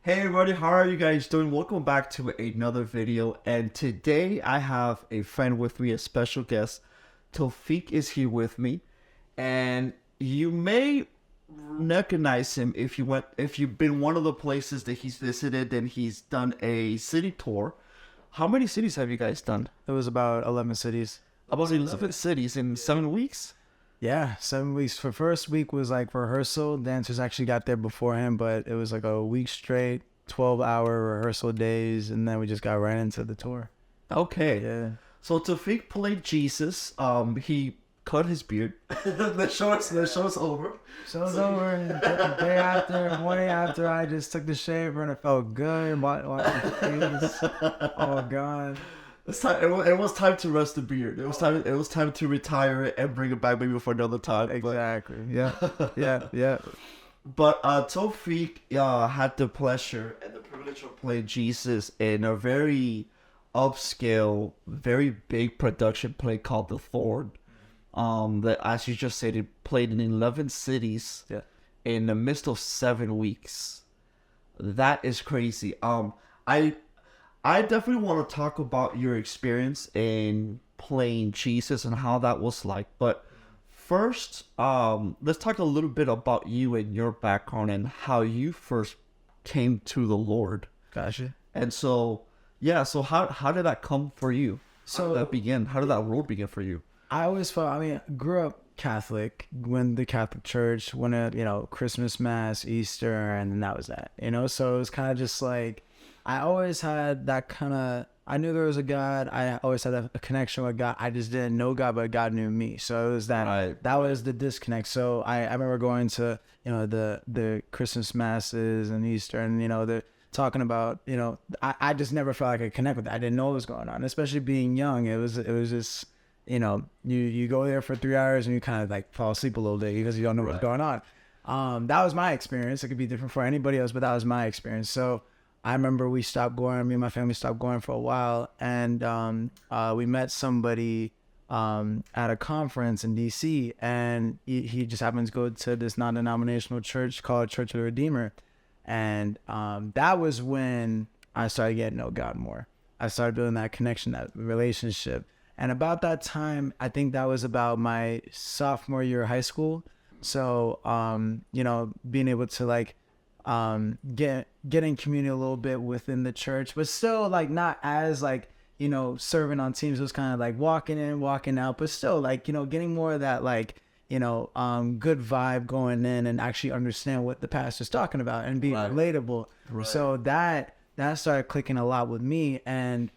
Hey everybody, how are you guys doing? Welcome back to another video. And today I have a friend with me, a special guest. Tofik is here with me, and you may recognize him if you've been one of the places that he's visited. And he's done a city tour. How many cities have you guys done? It was about 11 cities. About 11 cities in 7 weeks. Yeah, 7 weeks. For first week was like rehearsal. Dancers actually got there beforehand, but it was like a week straight, 12-hour rehearsal days, and then we just got right into the tour. Okay. Yeah. So Tofik played Jesus. He cut his beard. The show's over. Show's over. And the day after, morning after, I just took the shaver and it felt good. Oh God. It's time. It was time to rest the beard. It was time. It was time to retire it and bring it back maybe for another time. Exactly. Yeah. Yeah. But Tofik had the pleasure and the privilege of playing Jesus in a very upscale, very big production play called the Thorn. That, as you just said, it played in 11 cities. Yeah. In the midst of 7 weeks. That is crazy. I definitely want to talk about your experience in playing Jesus and how that was like. But first, let's talk a little bit about you and your background and how you first came to the Lord. Gotcha. And so, yeah, so how did that come for you? So How did that begin? How did that road begin for you? I always felt, grew up Catholic, went to Catholic church, went to, Christmas Mass, Easter, and then that was that, So it was kind of just like, I always had that kind of, I knew there was a God. I always had a connection with God. I just didn't know God, but God knew me. So it was that was the disconnect. So I remember going to, the Christmas Masses and Easter and, the talking about, I just never felt like I could connect with that. I didn't know what was going on, especially being young. It was just, you go there for 3 hours and you kind of like fall asleep a little bit because you don't know what's going on. That was my experience. It could be different for anybody else, but that was my experience. So I remember me and my family stopped going for a while, and we met somebody at a conference in DC, and he just happened to go to this non-denominational church called Church of the Redeemer. And that was when I started getting to know God more. I started building that connection, that relationship. And about that time, I think that was about my sophomore year of high school. So, being able to like get in community a little bit within the church, but still like not as like, serving on teams. It was kind of like walking in, walking out, but still like, getting more of that like, good vibe going in and actually understand what the pastor's talking about and being relatable. Right. So that started clicking a lot with me, and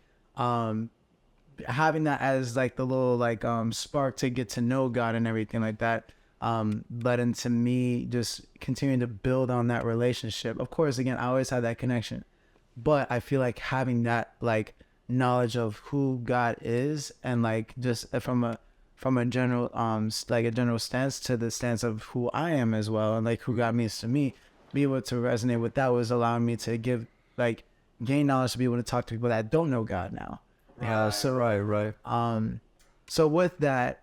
having that as like the little like spark to get to know God and everything like that led into me just continuing to build on that relationship. Of course, again, I always had that connection, but I feel like having that like knowledge of who God is, and like just from a general like a general stance to the stance of who I am as well, and like who God means to me, be able to resonate with that was allowing me to gain knowledge to be able to talk to people that don't know God now. Right. So with that,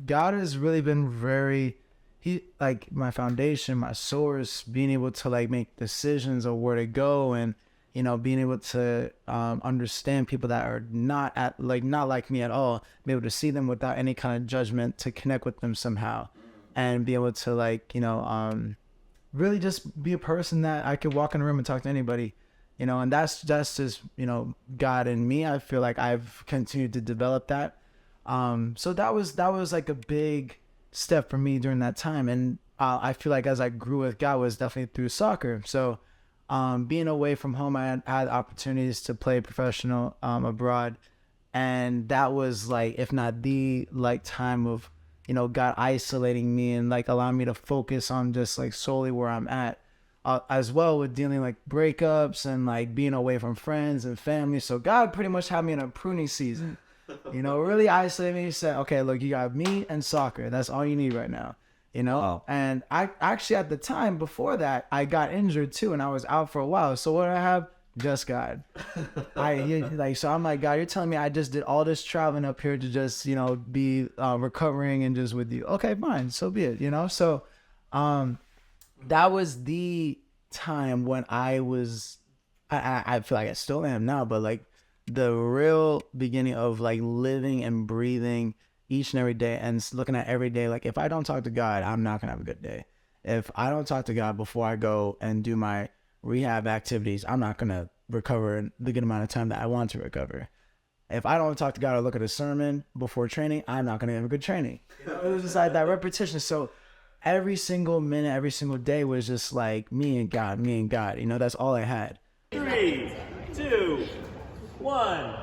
God has really been he like my foundation, my source, being able to like make decisions of where to go, and being able to understand people that are not like me at all, be able to see them without any kind of judgment, to connect with them somehow, and be able to like really just be a person that I could walk in a room and talk to anybody. And that's just God and me. I feel like I've continued to develop that. So that was like a big step for me during that time. And I feel like as I grew with God was definitely through soccer. So being away from home, I had opportunities to play professional abroad. And that was like, if not the like time of, God isolating me and like allowing me to focus on just like solely where I'm at. As well with dealing like breakups and like being away from friends and family. So God pretty much had me in a pruning season, really isolated me. He said, okay, look, you got me and soccer. That's all you need right now, Wow. And I actually, at the time before that, I got injured too, and I was out for a while. So what did I have? Just God. So I'm like, God, you're telling me I just did all this traveling up here to just, be recovering and just with you. Okay, fine. So be it, So, that was the time when I feel like I still am now, but like the real beginning of like living and breathing each and every day and looking at every day. Like if I don't talk to God, I'm not gonna have a good day. If I don't talk to God before I go and do my rehab activities, I'm not gonna recover in the good amount of time that I want to recover. If I don't talk to God or look at a sermon before training, I'm not gonna have a good training. It was just like that repetition. So every single minute, every single day was just like me and God, me and God. That's all I had. 3, 2, 1.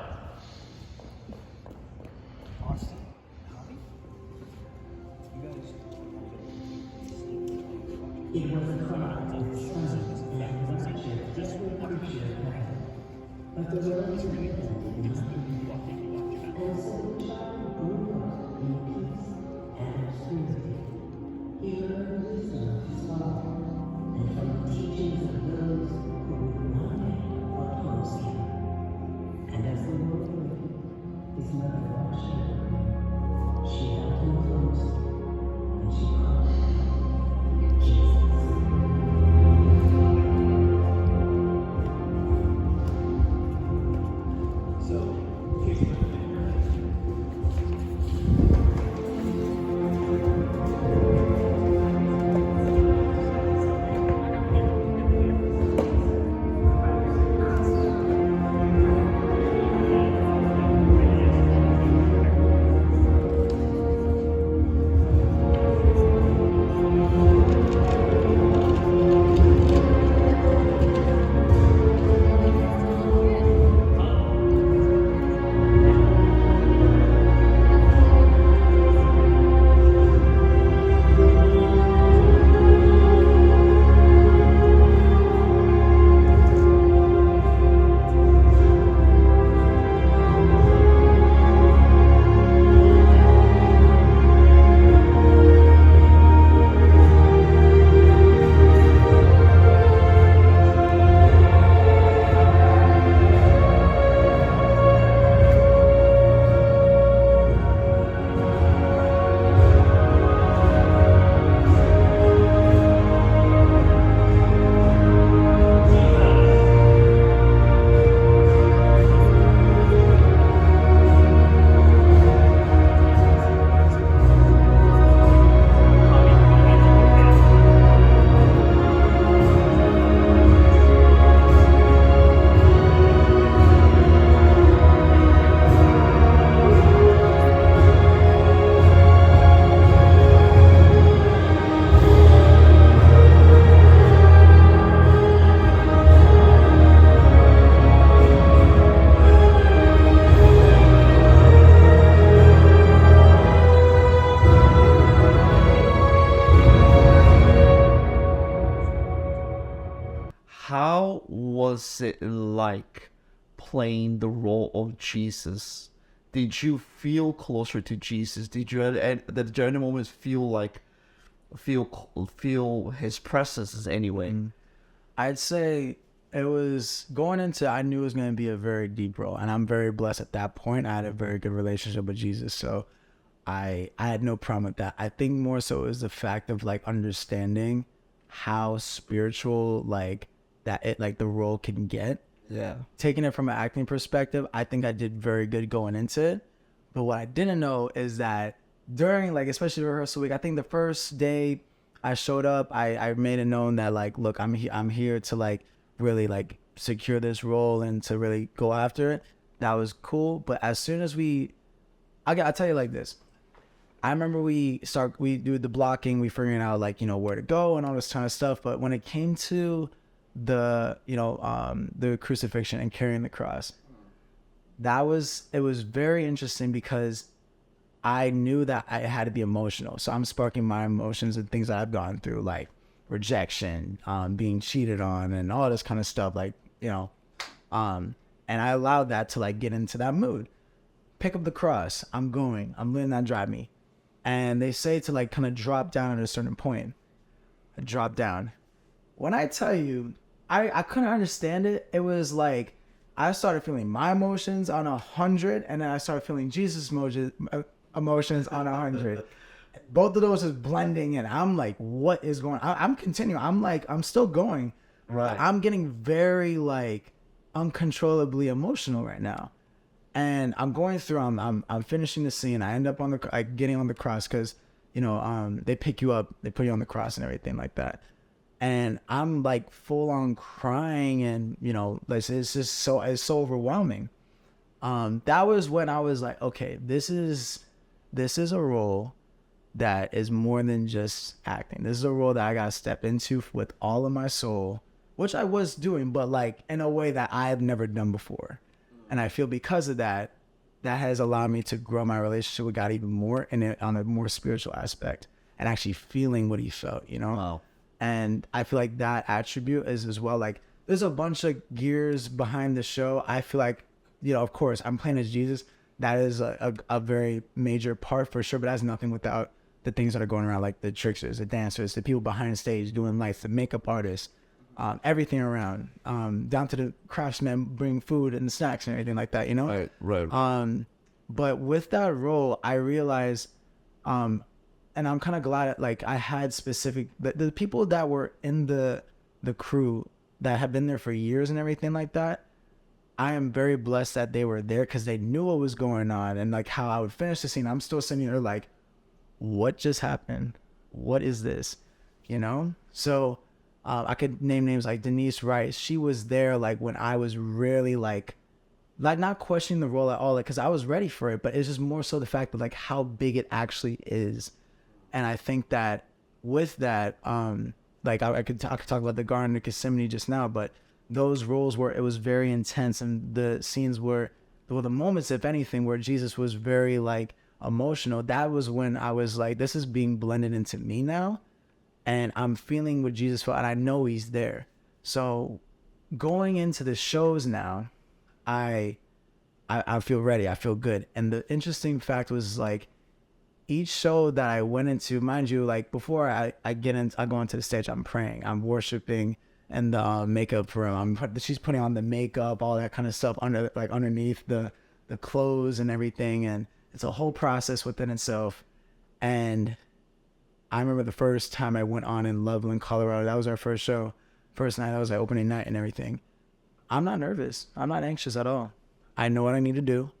It was a cry of silence and gratitude, just what appreciate God. But the world to be and so the child grew up in peace and obscurity. He learned the wisdom of his father and from the teachings of those who would one day oppose him. And as the world waited, his mother watched over him. She held him close and she called him Jesus. How was it like playing the role of Jesus? Did you feel closer to Jesus? Did you at any moments feel his presence anyway? I'd say it was going into, I knew it was going to be a very deep role, and I'm very blessed at that point. I had a very good relationship with Jesus, so I had no problem with that. I think more so is the fact of like understanding how spiritual like the role can get. Yeah. Taking it from an acting perspective, I think I did very good going into it. But what I didn't know is that during like, especially rehearsal week, I think the first day I showed up, I made it known that like, look, I'm here to like really like secure this role and to really go after it. That was cool. But as soon as I'll tell you like this. I remember we do the blocking, we figuring out like, where to go and all this kind of stuff. But when it came to the crucifixion and carrying the cross, it was very interesting because I knew that I had to be emotional. So I'm sparking my emotions and things that I've gone through, like rejection, being cheated on and all this kind of stuff, like, and I allowed that to like get into that mood. Pick up the cross. I'm letting that drive me. And they say to like kind of drop down at a certain point. I drop down. When I tell you, I couldn't understand it. It was like I started feeling my emotions on 100, and then I started feeling Jesus' emotions on 100. Both of those is blending, and I'm like, what is going on? I'm continuing. I'm still going, Right. I'm getting very like uncontrollably emotional right now. And I'm going through. I'm finishing the scene. I end up on the like getting on the cross because they pick you up, they put you on the cross and everything like that. And I'm like full on crying, and like it's so overwhelming. That was when I was like, okay, this is a role that is more than just acting. This is a role that I gotta step into with all of my soul, which I was doing, but like in a way that I have never done before. And I feel because of that, that has allowed me to grow my relationship with God even more on a more spiritual aspect and actually feeling what he felt, Wow. And I feel like that attribute is as well. Like there's a bunch of gears behind the show. I feel like, of course I'm playing as Jesus. That is a very major part for sure, but that's nothing without the things that are going around, like the tricksters, the dancers, the people behind the stage doing lights, the makeup artists, everything around, down to the craftsmen bring food and snacks and everything like that, Right. But with that role, I realized, and I'm kind of glad like I had specific, the people that were in the crew that have been there for years and everything like that, I am very blessed that they were there because they knew what was going on, and like how I would finish the scene. I'm still sitting there like, what just happened? What is this? So I could name names like Denise Rice. She was there like when I was really like not questioning the role at all, like because I was ready for it, but it's just more so the fact of like how big it actually is. And I think that with that, like I could talk about the Garden of Gethsemane just now, but those roles where it was very intense, and the scenes where, well, the moments, if anything, where Jesus was very like emotional, that was when I was like, this is being blended into me now, and I'm feeling what Jesus felt, and I know he's there. So going into the shows now, I feel ready. I feel good. And the interesting fact was like each show that I went into, mind you, like before I go into the stage, I'm praying, I'm worshiping in the makeup room. She's putting on the makeup, all that kind of stuff underneath the clothes and everything. And it's a whole process within itself. And I remember the first time I went on in Loveland, Colorado. That was our first show. First night, that was like opening night and everything. I'm not nervous. I'm not anxious at all. I know what I need to do.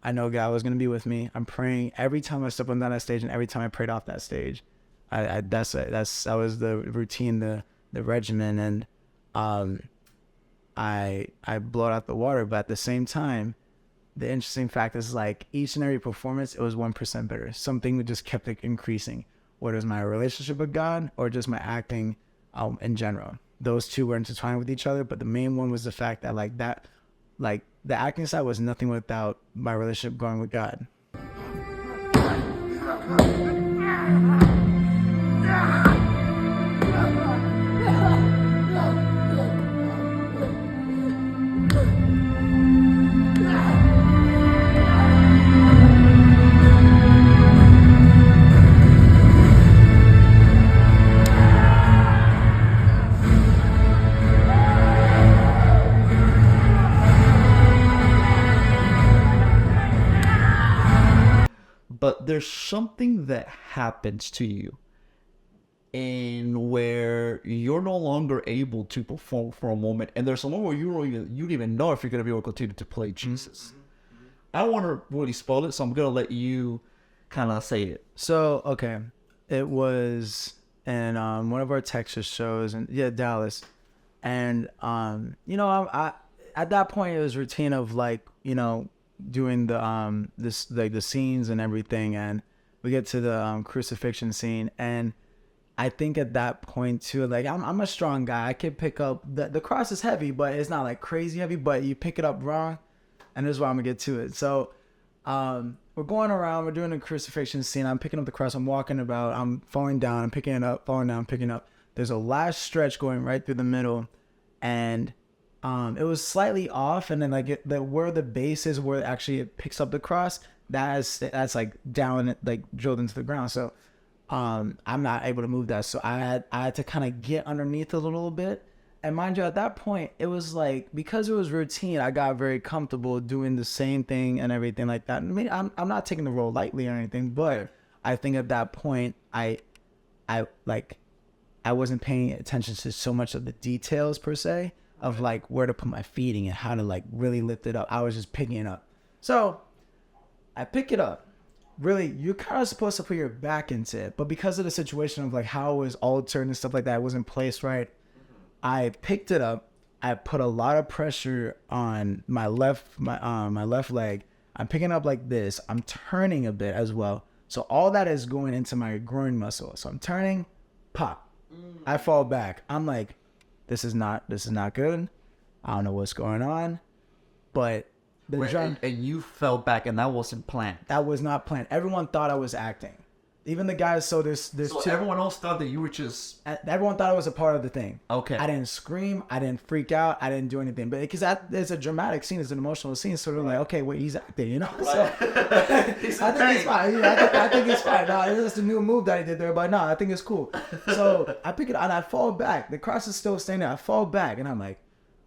I know God was going to be with me. I'm praying every time I step on that stage, and every time I prayed off that stage. That was the routine, the regimen, and I blow it out the water. But at the same time, the interesting fact is like each and every performance, it was 1% better. Something that just kept increasing, whether it was my relationship with God or just my acting in general. Those two were intertwined with each other, but the main one was the fact that like the acting side was nothing without my relationship going with God. But there's something that happens to you in where you're no longer able to perform for a moment, and there's a moment where you don't even know if you're going to be able to continue to play Jesus. I don't want to really spoil it, so I'm going to let you kind of say it. So, okay, it was in one of our Texas shows, and Dallas, and I at that point it was routine of like doing the this like the scenes and everything, and we get to the crucifixion scene, and I think at that point too, like I'm a strong guy. I can pick up the cross is heavy, but it's not like crazy heavy, but you pick it up wrong, and this is why I'm gonna get to it. So we're going around, we're doing the crucifixion scene. I'm picking up the cross, I'm walking about, I'm falling down, I'm picking it up, falling down, picking it up. There's a last stretch going right through the middle, and it was slightly off, and then like where the base is, where actually it picks up the cross, that's like down, like drilled into the ground. So I'm not able to move that. So I had to kind of get underneath a little bit. And mind you, at that point, it was like, because it was routine, I got very comfortable doing the same thing and everything like that. I mean, I'm not taking the role lightly or anything, but I think at that point, I I wasn't paying attention to so much of the details per se of like where to put my feeding and how to like really lift it up. I was just picking it up. So I pick it up. Really, you're kind of supposed to put your back into it, but because of the situation of like how it was altered and stuff like that, it wasn't placed right. I picked it up. I put a lot of pressure on my left leg. I'm picking up like this. I'm turning a bit as well. So all that is going into my groin muscle. So I'm turning, pop. I fall back. I'm like, this is not good. I don't know what's going on, but And you fell back, and that wasn't planned. that was not planned. Everyone thought I was acting. Even the guys. So there's So two. everyone else thought that you were just Everyone thought it was a part of the thing. okay. I didn't scream. I didn't freak out. I didn't do anything. But because it's a dramatic scene, it's an emotional scene. So they're like, okay, wait, he's acting, you know? So I think it's fine. Yeah, I think it's fine. No, it's just a new move that I did there. But no, I think it's cool. So I pick it up and I fall back. The cross is still staying there. I fall back and I'm like,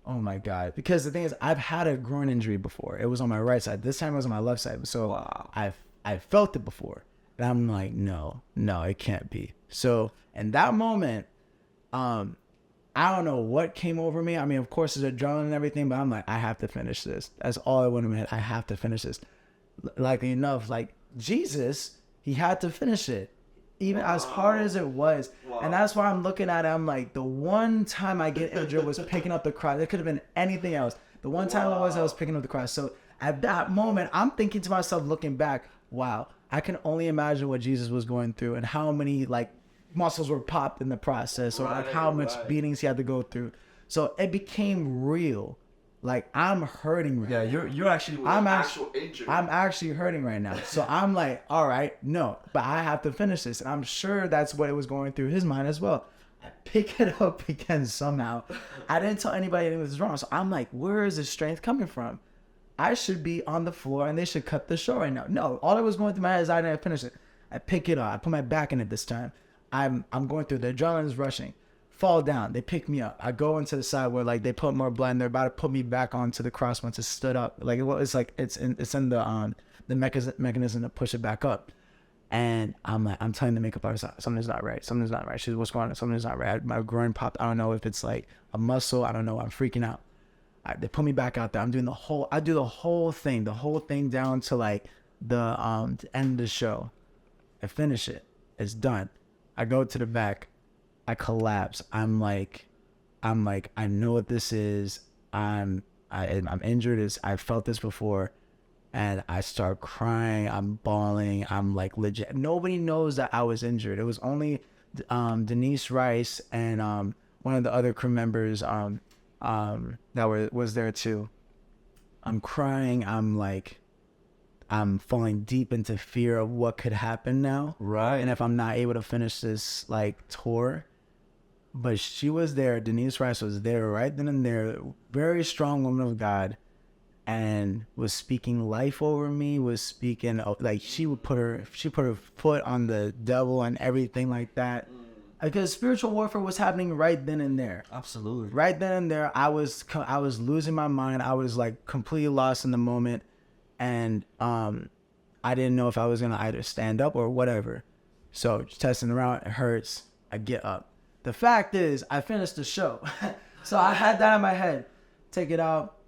oh my God. Because the thing is, I've had a groin injury before. It was on my right side. This time it was on my left side. So Wow. I felt it before. And I'm like, no, it can't be. So in that moment, I don't know what came over me. I mean, of course, there's adrenaline and everything, but I'm like, I have to finish this. That's all I went in my head. I have to finish this. Likely enough, like Jesus, he had to finish it, even as hard as it was. And that's why I'm looking at it. I'm like, the one time I get injured was picking up the cross. It could have been anything else. The one time I was picking up the cross. So at that moment, I'm thinking to myself, looking back, wow, I can only imagine what Jesus was going through and how many like muscles were popped in the process, or like how much beatings he had to go through. So it became real. Like I'm hurting right now. Yeah, you're actually I'm injured. I'm actually hurting right now. So I'm like, all right, no, but I have to finish this. And I'm sure that's what it was going through his mind as well. I pick it up again somehow. I didn't tell anybody anything was wrong. So I'm like, where is this strength coming from? I should be on the floor and they should cut the show right now. No, all that was going through my head is I didn't finish it. I pick it up. I put my back in it this time. I'm going through. The adrenaline's rushing. Fall down. They pick me up. I go into the side where like they put more blood and they're about to put me back onto the cross once it's stood up. Like it's like it's in the mechanism to push it back up. And I'm like, I'm telling the makeup artist, something's not right. Something's not right. She's, what's going on? Something's not right. My groin popped. I don't know if it's like a muscle. I don't know. I'm freaking out. They put me back out there. I do the whole thing down to like the end of the show. I finish it. It's done. I go to the back. I collapse. I'm like, I know what this is. I'm injured. I felt this before, and I start crying. I'm bawling. I'm like legit. Nobody knows that I was injured. It was only Denise Rice and one of the other crew members that was there too. I'm crying. I'm falling deep into fear of what could happen now. Right. And if I'm not able to finish this like tour. But she was there. Denise Rice was there right then and there. Very strong woman of God, and was speaking life over me. Was speaking like she put her foot on the devil and everything like that. Because spiritual warfare was happening right then and there. Absolutely. Right then and there, I was losing my mind. I was like completely lost in the moment, and I didn't know if I was gonna either stand up or whatever. So just testing around, it hurts. I get up. The fact is, I finished the show. So I had that in my head. Take it out.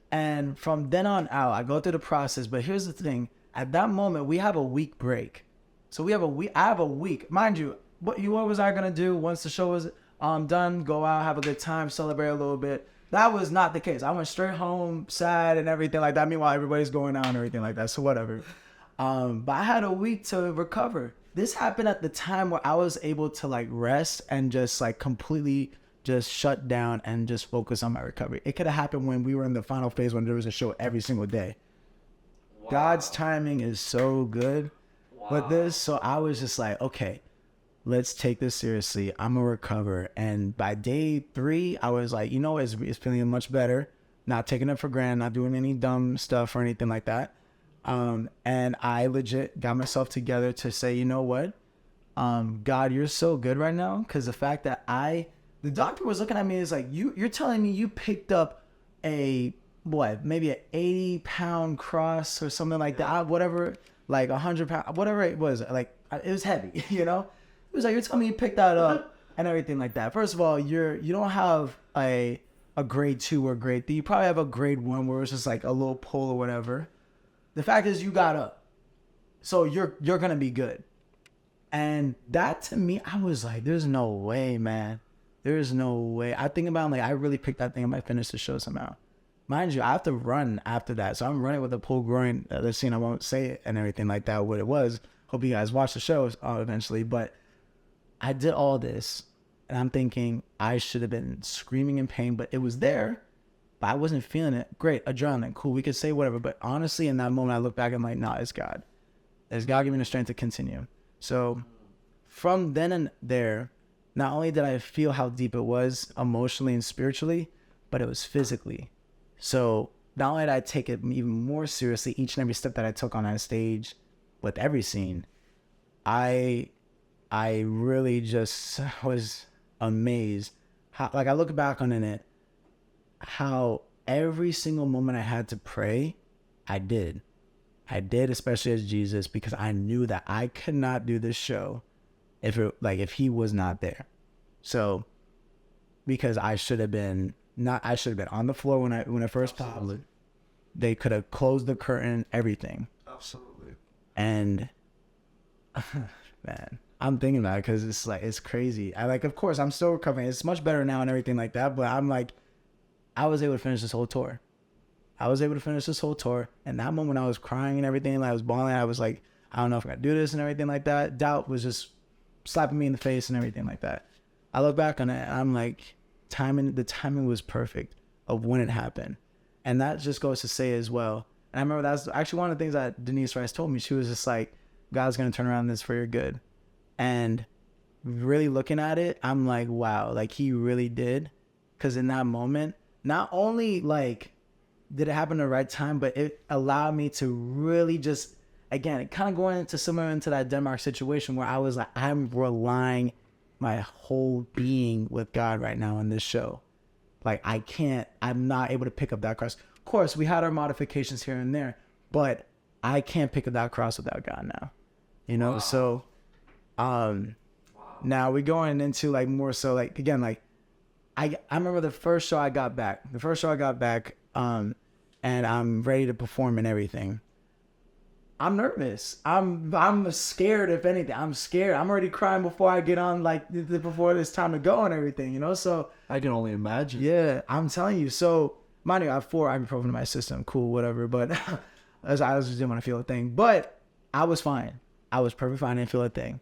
And from then on out, I go through the process. But here's the thing. At that moment, we have a week break. So I have a week. Mind you, what was I going to do once the show was done? Go out, have a good time, celebrate a little bit. That was not the case. I went straight home, sad and everything like that. Meanwhile, everybody's going out and everything like that. So whatever. But I had a week to recover. This happened at the time where I was able to like rest and just like completely just shut down and just focus on my recovery. It could have happened when we were in the final phase when there was a show every single day. Wow. God's timing is so good with this. So I was just like, okay, let's take this seriously. I'm gonna recover. And by day 3, I was like, you know, it's feeling much better. Not taking it for granted, not doing any dumb stuff or anything like that. And I legit got myself together to say, you know what? God, you're so good right now. Cause the fact that the doctor was looking at me is like, you're telling me you picked up maybe an 80-pound cross or something like that. Whatever, like 100 pounds, whatever it was, like it was heavy, you know? It was like, you're telling me you picked that up and everything like that. First of all, you don't have a grade 2 or grade 3. You probably have a grade 1 where it's just like a little pull or whatever. The fact is you got up. So you're gonna be good. And that to me, I was like, there's no way, man. There's no way. I think about like I really picked that thing. I might finish the show somehow. Mind you, I have to run after that. So I'm running with a pulled groin. The scene, I won't say it and everything like that, what it was. Hope you guys watch the show eventually. But I did all this and I'm thinking I should have been screaming in pain, but it was there, but I wasn't feeling it. Great, adrenaline, cool. We could say whatever. But honestly, in that moment, I look back and I'm like, nah, it's God. It's God giving me the strength to continue. So from then and there, not only did I feel how deep it was emotionally and spiritually, but it was physically. So not only did I take it even more seriously each and every step that I took on that stage with every scene, I really just was amazed. How, like I look back on it, how every single moment I had to pray, I did, especially as Jesus, because I knew that I could not do this show if he was not there. So because I should have been on the floor when I first popped. They could have closed the curtain, everything. Absolutely. And man, I'm thinking about it because it's like it's crazy. Of course I'm still recovering. It's much better now and everything like that. But I'm like, I was able to finish this whole tour. And that moment I was crying and everything, like I was bawling. I was like, I don't know if I can do this and everything like that. Doubt was just slapping me in the face and everything like that. I look back on it and I'm like, the timing was perfect of when it happened. And that just goes to say as well. And I remember that's actually one of the things that Denise Rice told me. She was just like, God's going to turn around this for your good. And really looking at it, I'm like, wow, like he really did. Because in that moment, not only like did it happen at the right time, but it allowed me to really just, again, it kind of going into similar into that Denmark situation where I was like, I'm relying my whole being with God right now in this show. Like I'm not able to pick up that cross. Of course, we had our modifications here and there, but I can't pick up that cross without God now. Wow. So now we're going into like more so like, again, like I remember the first show I got back, and I'm ready to perform and everything. I'm nervous. I'm scared, if anything. I'm scared. I'm already crying before I get on, like, before it's time to go and everything, So I can only imagine. Yeah, I'm telling you. So, mind you, I have 4 ibuprofen in my system. Cool, whatever. But I just didn't want to feel a thing. But I was fine. I was perfectly fine. I didn't feel a thing.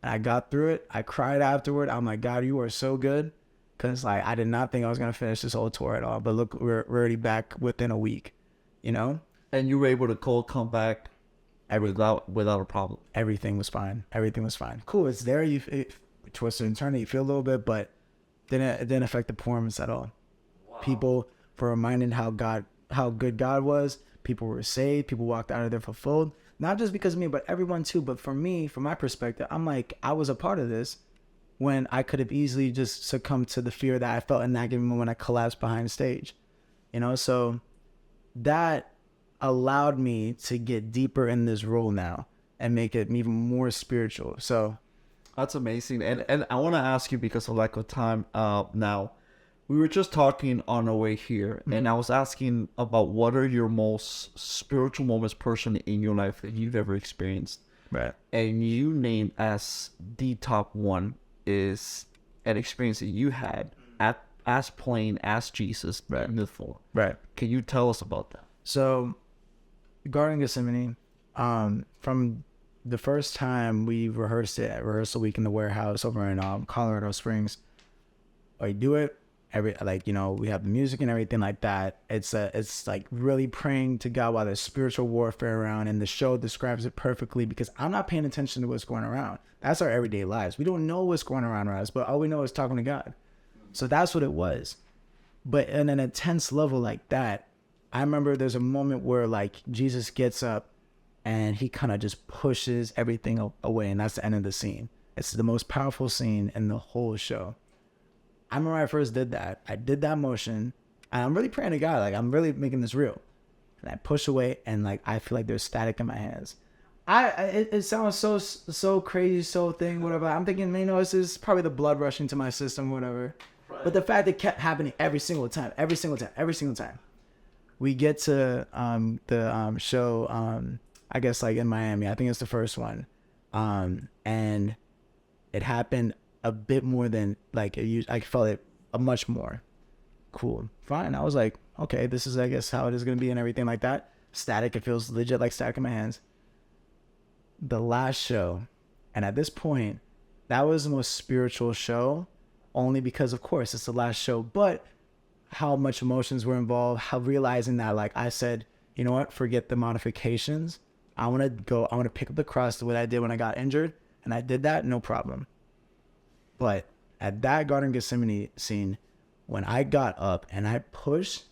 And I got through it. I cried afterward. I'm like, God, you are so good. Because, like, I did not think I was going to finish this whole tour at all. But look, we're already back within a week, And you were able to come back without a problem. Everything was fine. Cool. It's there. You twist and turn it. You feel a little bit, but it didn't affect the performance at all. Wow. People were reminded how good God was. People were saved. People walked out of there fulfilled. Not just because of me, but everyone too. But for me, from my perspective, I'm like, I was a part of this when I could have easily just succumbed to the fear that I felt in that given moment when I collapsed behind stage. So that allowed me to get deeper in this role now and make it even more spiritual. So that's amazing. And I want to ask you, because of lack of time now, we were just talking on our way here, and I was asking about what are your most spiritual moments personally in your life that you've ever experienced. Right. And you named as the top one is an experience that you had as playing as Jesus in the Thorn. Right. Can you tell us about that? So Garden Gethsemane, from the first time we rehearsed it at rehearsal week in the warehouse over in Colorado Springs, I do it we have the music and everything like that. It's like really praying to God while there's spiritual warfare around, and the show describes it perfectly because I'm not paying attention to what's going around. That's our everyday lives. We don't know what's going around us, but all we know is talking to God. So that's what it was. But in an intense level like that, I remember there's a moment where like Jesus gets up and he kind of just pushes everything away, and that's the end of the scene. It's the most powerful scene in the whole show. I remember when I first did that. I did that motion, and I'm really praying to God, like I'm really making this real. And I push away, and like I feel like there's static in my hands. It sounds so crazy, so thing, whatever. I'm thinking, you know, this is probably the blood rushing to my system, whatever. Right. But the fact it kept happening every single time. We get to the show, I guess like in Miami. I think it's the first one, and it happened a bit more than like I felt it a much more. Cool, fine. I was like, okay, this is I guess how it is gonna be and everything like that. Static. It feels legit like static in my hands. The last show, and at this point, that was the most spiritual show, only because of course it's the last show, but how much emotions were involved, how realizing that like I said, you know what, forget the modifications. I want to pick up the cross the way I did when I got injured, and I did that, no problem. But at that Garden of Gethsemane scene, when I got up and I pushed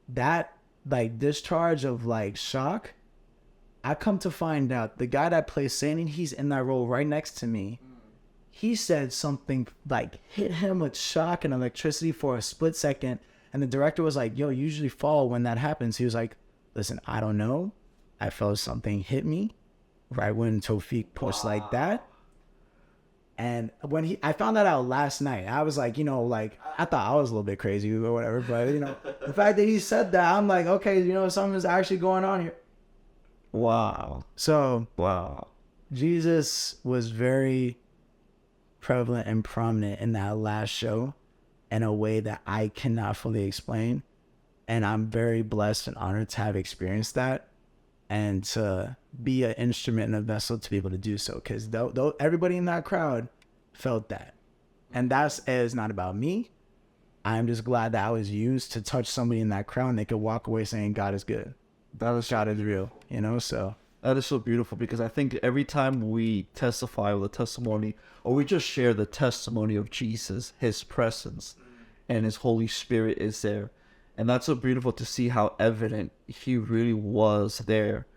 that like discharge of like shock, I come to find out the guy that plays Satan, he's in that role right next to me. He said something like hit him with shock and electricity for a split second. And the director was like, yo, you usually fall when that happens. He was like, listen, I don't know. I felt something hit me right when Tawfiq pushed like that. And when I found that out last night, I was like, you know, like I thought I was a little bit crazy or whatever. But, you know, the fact that he said that, I'm like, okay, you know, something's actually going on here. Wow. So, Wow. Jesus was very prevalent and prominent in that last show in a way that I cannot fully explain. And I'm very blessed and honored to have experienced that and to be an instrument and a vessel to be able to do so. Because everybody in that crowd felt that. And that is not about me. I'm just glad that I was used to touch somebody in that crowd and they could walk away saying God is good. God is real, you know, so. That is so beautiful because I think every time we testify with a testimony or we just share the testimony of Jesus, his presence and his Holy Spirit is there. And that's so beautiful to see how evident he really was there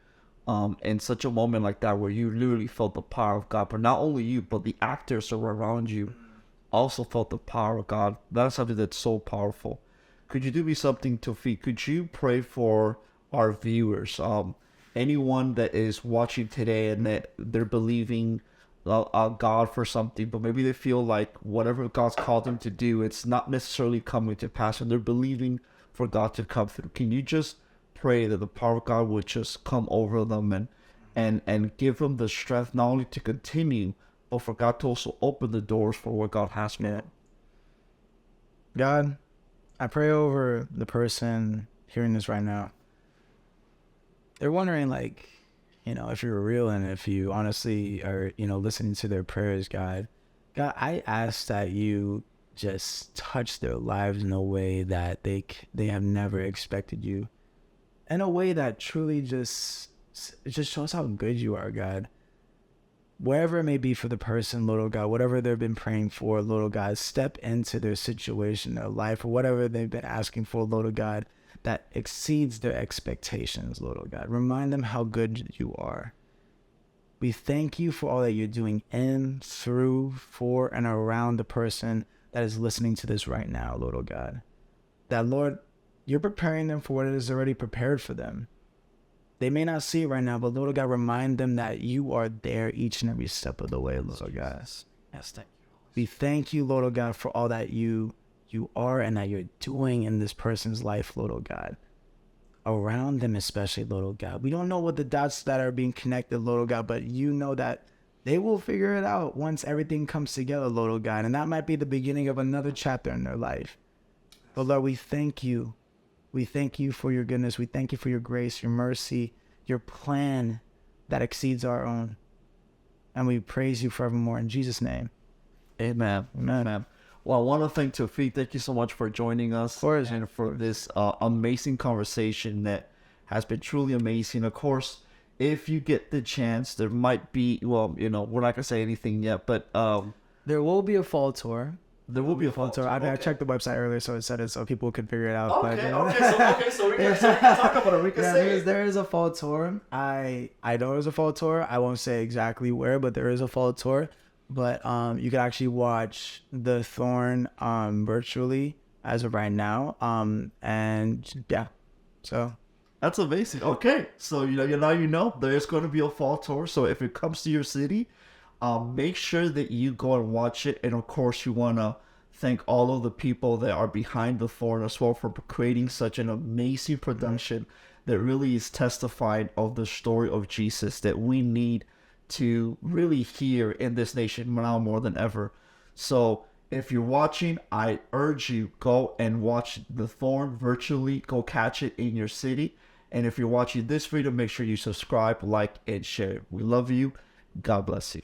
in such a moment like that where you literally felt the power of God. But not only you, but the actors who were around you also felt the power of God. That's something that's so powerful. Could you do me something, Tawfiq? Could you pray for our viewers? Anyone that is watching today and that they're believing God for something, but maybe they feel like whatever God's called them to do, it's not necessarily coming to pass, and they're believing for God to come through. Can you just pray that the power of God would just come over them and give them the strength not only to continue, but for God to also open the doors for what God has for them? God, I pray over the person hearing this right now. They're wondering, like, you know, if you're real and if you honestly are, you know, listening to their prayers, God. God, I ask that you just touch their lives in a way that they have never expected you. In a way that truly just shows how good you are, God. Wherever it may be for the person, Lord God, whatever they've been praying for, Lord God, step into their situation, their life, or whatever they've been asking for, Lord God, that exceeds their expectations, Lord God. Remind them how good you are. We thank you for all that you're doing in, through, for, and around the person that is listening to this right now, Lord God. That, Lord, you're preparing them for what it is already prepared for them. They may not see it right now, but Lord God, remind them that you are there each and every step of the way, Lord God. Yes, thank you. We thank you, Lord God, for all that you are and that you're doing in this person's life, Lord God. Around them especially, Lord God. We don't know what the dots that are being connected, Lord God, but you know that they will figure it out once everything comes together, Lord God. And that might be the beginning of another chapter in their life. But Lord, we thank you. We thank you for your goodness. We thank you for your grace, your mercy, your plan that exceeds our own. And we praise you forevermore in Jesus' name. Amen. Amen. Well, I want to thank Tawfiq. Thank you so much for joining us and for this amazing conversation that has been truly amazing. Of course, if you get the chance, there might be, well, you know, we're not going to say anything yet, but there will be a fall tour. There will be a fall tour. I checked the website earlier, so it said it so people could figure it out. Okay, but, you know. so we can talk about it. We can say there is a fall tour. I know there's a fall tour. I won't say exactly where, but there is a fall tour. But you can actually watch the Thorn virtually as of right now. And yeah, so That's amazing. Okay, so you know there's going to be a fall tour. So if it comes to your city, make sure that you go and watch it. And of course, you want to thank all of the people that are behind the Thorn as well for creating such an amazing production that really is testifying of the story of Jesus that we need to really hear in this nation now more than ever. So if you're watching, I urge you, go and watch the Thorn virtually. Go catch it in your city. And if you're watching this video, make sure you subscribe, like, and share. We love you. God bless you.